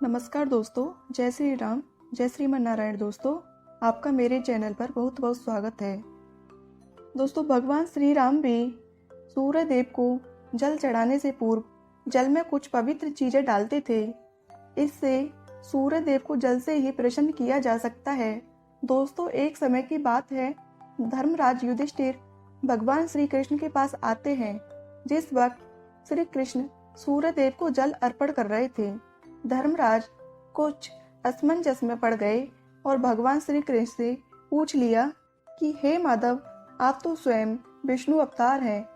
नमस्कार दोस्तों, जय श्री राम, जय श्रीमन नारायण। दोस्तों, आपका मेरे चैनल पर बहुत बहुत स्वागत है। दोस्तों, भगवान श्री राम भी सूर्य देव को जल चढ़ाने से पूर्व जल में कुछ पवित्र चीजें डालते थे। इससे सूर्य देव को जल से ही प्रसन्न किया जा सकता है। दोस्तों, एक समय की बात है, धर्मराज युधिष्ठिर भगवान श्री कृष्ण के पास आते हैं। जिस वक्त श्री कृष्ण सूर्य देव को जल अर्पण कर रहे थे, धर्मराज कुछ असमंजस में पड़ गए और भगवान श्री कृष्ण से पूछ लिया कि हे माधव, आप तो स्वयं विष्णु अवतार हैं,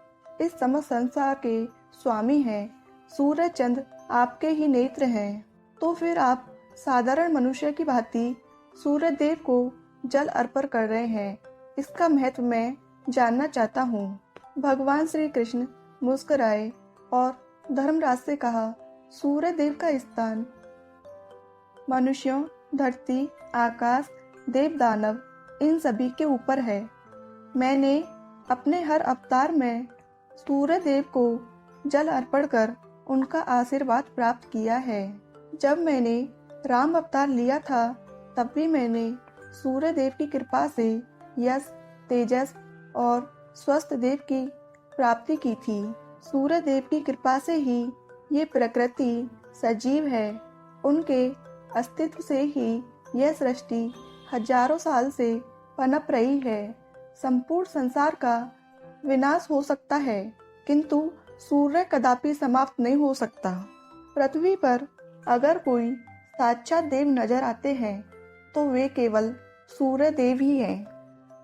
इस समस्त संसार के स्वामी हैं, सूर्य चंद्र आपके ही नेत्र हैं, तो फिर आप साधारण मनुष्य की भांति सूर्य देव को जल अर्पण कर रहे हैं। इसका महत्व मैं जानना चाहता हूँ। भगवान श्री कृष्ण मुस्कुराए और धर्मराज से कहा, सूर्य देव का स्थान मनुष्यों, धरती, आकाश, देव दानव इन सभी के ऊपर है। मैंने अपने हर अवतार में सूर्य देव को जल अर्पण कर उनका आशीर्वाद प्राप्त किया है। जब मैंने राम अवतार लिया था, तब भी मैंने सूर्य देव की कृपा से यश, तेजस और स्वस्थ देव की प्राप्ति की थी। सूर्य देव की कृपा से ही ये प्रकृति सजीव है। उनके अस्तित्व से ही यह सृष्टि हजारों साल से पनप रही है। संपूर्ण संसार का विनाश हो सकता है, किंतु सूर्य कदापि समाप्त नहीं हो सकता। पृथ्वी पर अगर कोई साक्षात देव नजर आते हैं, तो वे केवल सूर्य देव ही हैं।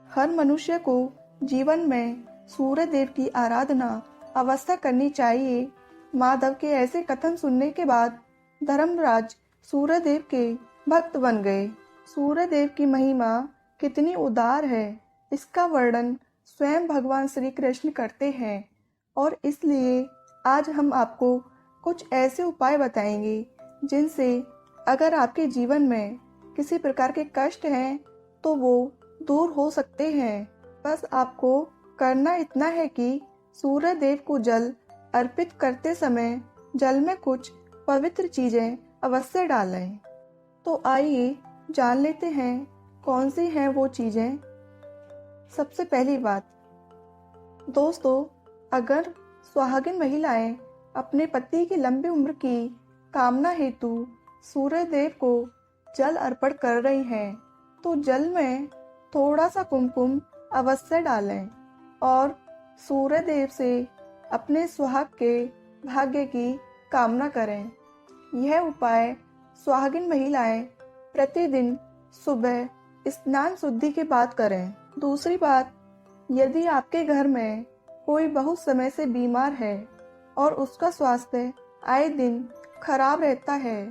हर मनुष्य को जीवन में सूर्य देव की आराधना अवश्य करनी चाहिए। माधव के ऐसे कथन सुनने के बाद धर्मराज सूर्य देव के भक्त बन गए। सूर्य देव की महिमा कितनी उदार है, इसका वर्णन स्वयं भगवान श्री कृष्ण करते हैं। और इसलिए आज हम आपको कुछ ऐसे उपाय बताएंगे जिनसे अगर आपके जीवन में किसी प्रकार के कष्ट हैं तो वो दूर हो सकते हैं। बस आपको करना इतना है कि सूर्य देव को जल अर्पित करते समय जल में कुछ पवित्र चीजें अवश्य डालें। तो आइए जान लेते हैं कौन सी हैं वो चीजें। सबसे पहली बात, दोस्तों, अगर सुहागिन महिलाएं अपने पति की लंबी उम्र की कामना हेतु सूर्य देव को जल अर्पण कर रही हैं, तो जल में थोड़ा सा कुमकुम अवश्य डालें और सूर्य देव से अपने सुहाग के भाग्य की कामना करें। यह उपाय सुहागिन महिलाएं प्रतिदिन सुबह स्नान शुद्धि के बाद करें। दूसरी बात, यदि आपके घर में कोई बहुत समय से बीमार है और उसका स्वास्थ्य आए दिन खराब रहता है,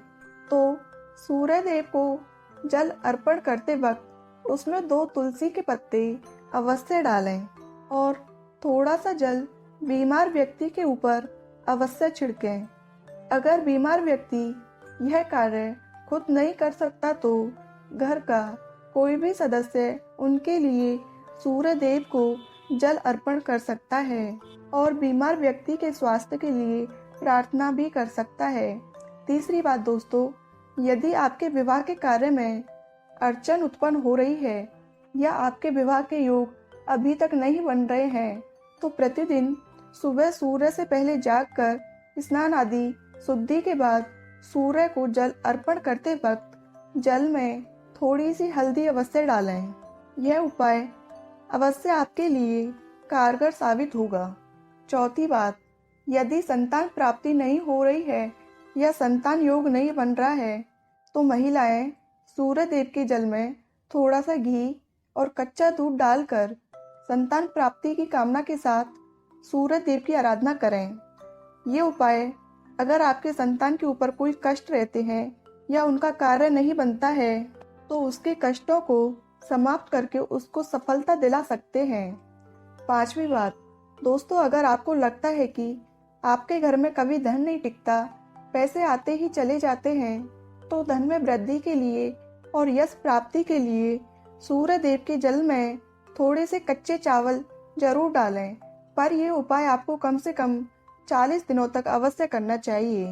तो सूर्य देव को जल अर्पण करते वक्त उसमें 2 तुलसी के पत्ते अवश्य डालें और थोड़ा सा जल बीमार व्यक्ति के ऊपर अवश्य छिड़कें। अगर बीमार व्यक्ति यह कार्य खुद नहीं कर सकता, तो घर का कोई भी सदस्य उनके लिए सूर्य देव को जल अर्पण कर सकता है और बीमार व्यक्ति के स्वास्थ्य के लिए प्रार्थना भी कर सकता है। तीसरी बात दोस्तों, यदि आपके विवाह के कार्य में अड़चन उत्पन्न हो रही है या आपके विवाह के योग अभी तक नहीं बन रहे हैं, तो प्रतिदिन सुबह सूर्य से पहले जागकर स्नान आदि शुद्धि के बाद सूर्य को जल अर्पण करते वक्त जल में थोड़ी सी हल्दी अवश्य डालें। यह उपाय अवश्य आपके लिए कारगर साबित होगा। चौथी बात, यदि संतान प्राप्ति नहीं हो रही है या संतान योग नहीं बन रहा है, तो महिलाएं सूर्य देव के जल में थोड़ा सा घी और कच्चा दूध डालकर संतान प्राप्ति की कामना के साथ सूर्य देव की आराधना करें। ये उपाय अगर आपके संतान के ऊपर कोई कष्ट रहते हैं या उनका कार्य नहीं बनता है, तो उसके कष्टों को समाप्त करके उसको सफलता दिला सकते हैं। पांचवी बात, दोस्तों, अगर आपको लगता है कि आपके घर में कभी धन नहीं टिकता, पैसे आते ही चले जाते हैं, तो धन में वृद्धि के लिए और यश प्राप्ति के लिए सूर्य देव के जल में थोड़े से कच्चे चावल जरूर डालें। पर यह उपाय आपको कम से कम 40 दिनों तक अवश्य करना चाहिए।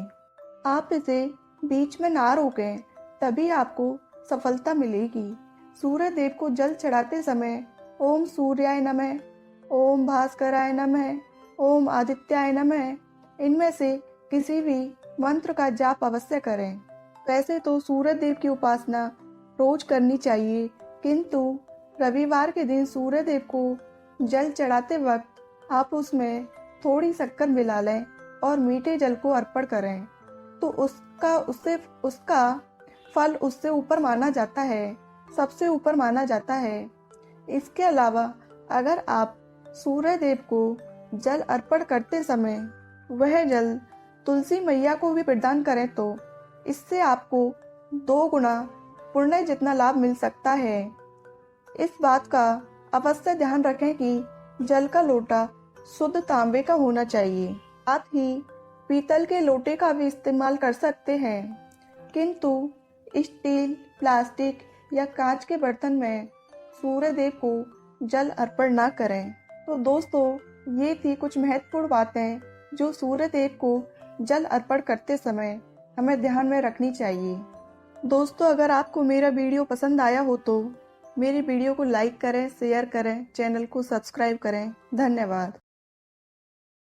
आप इसे बीच में ना रोकें, तभी आपको सफलता मिलेगी। सूर्य देव को जल चढ़ाते समय ओम सूर्याय नमः, ओम भास्कराय नमः, ओम आदित्याय नमः, इनमें से किसी भी मंत्र का जाप अवश्य करें। वैसे तो सूर्य देव की उपासना रोज करनी चाहिए, किंतु रविवार के दिन सूर्य देव को जल चढ़ाते वक्त आप उसमें थोड़ी शक्कर मिला लें और मीठे जल को अर्पण करें तो उसका फल उससे ऊपर माना जाता है, सबसे ऊपर माना जाता है। इसके अलावा अगर आप सूर्य देव को जल अर्पण करते समय वह जल तुलसी मैया को भी प्रदान करें तो इससे आपको 2 गुना पुण्य जितना लाभ मिल सकता है। इस बात का अवश्य ध्यान रखें कि जल का लोटा शुद्ध तांबे का होना चाहिए। साथ ही पीतल के लोटे का भी इस्तेमाल कर सकते हैं, किंतु स्टील, प्लास्टिक या कांच के बर्तन में सूर्य देव को जल अर्पण ना करें। तो दोस्तों, ये थी कुछ महत्वपूर्ण बातें जो सूर्य देव को जल अर्पण करते समय हमें ध्यान में रखनी चाहिए। दोस्तों, अगर आपको मेरा वीडियो पसंद आया हो तो मेरी वीडियो को लाइक करें, शेयर करें, चैनल को सब्सक्राइब करें। धन्यवाद।